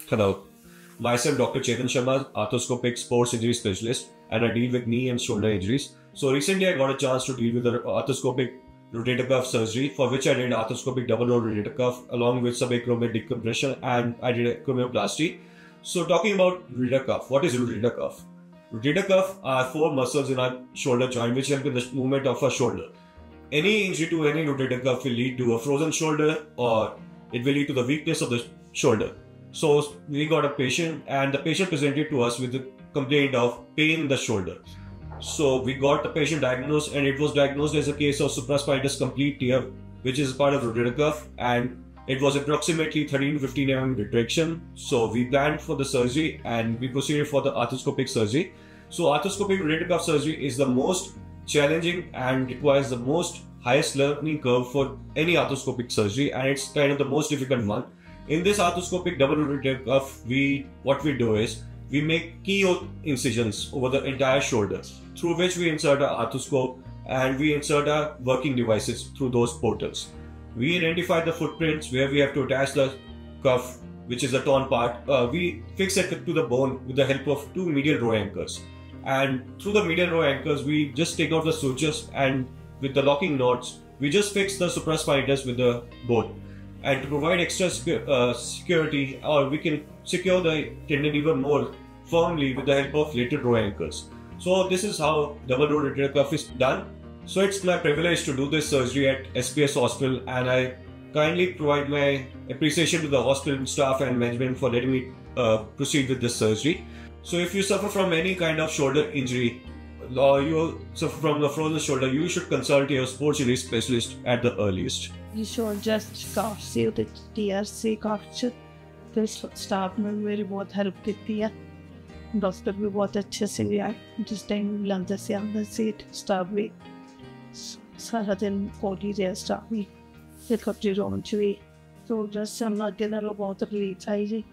Hello, myself Dr. Chetan Sharma, Arthroscopic sports injury specialist, and I deal with knee and shoulder injuries. So recently I got a chance to deal with the arthroscopic rotator cuff surgery, for which I did arthroscopic double row rotator cuff along with subacromial decompression, and I did a acromioplasty. So talking about rotator cuff, what is rotator cuff? Rotator cuff are four muscles in our shoulder joint which help in the movement of our shoulder. Any injury to any rotator cuff will lead to a frozen shoulder, or it will lead to the weakness of the shoulder. So we got a patient, and the patient presented to us with a complaint of pain in the shoulder. So we got the patient diagnosed, and it was diagnosed as a case of supraspinatus complete tear, which is part of rotator cuff, and it was approximately 13 to 15 mm retraction. So we planned for the surgery and we proceeded for the arthroscopic surgery. So arthroscopic rotator cuff surgery is the most challenging and requires the most highest learning curve for any arthroscopic surgery, and it's kind of the most difficult one. In this arthroscopic double rotator cuff, what we do is we make keyhole incisions over the entire shoulder, through which we insert our arthroscope and we insert our working devices through those portals. We identify the footprints where we have to attach the cuff, which is the torn part. We fix it to the bone with the help of two medial row anchors. And through the medial row anchors, we just take out the sutures, and with the locking knots, we just fix the supraspinatus with the bone. And to provide extra security, or we can secure the tendon even more firmly with the help of lateral row anchors. So this is how double row rotator cuff is done. So it's my privilege to do this surgery at SPS Hospital, and I kindly provide my appreciation to the hospital staff and management for letting me proceed with this surgery. So if you suffer from any kind of shoulder injury, or you suffer from the frozen shoulder, you should consult your sports injury specialist at the earliest. You should just see the TRC काफी तो staff में मेरी बहुत help की है, doctor भी बहुत अच्छे से भी आए, जिस टाइम लंदन से अंदर से स्टाफ भी सारा दिन कोडी रहा, स्टाफ भी फिर कब्जे रोन चुई तो जस्ट हम लोग के ना बहुत रिलीफ आई जी.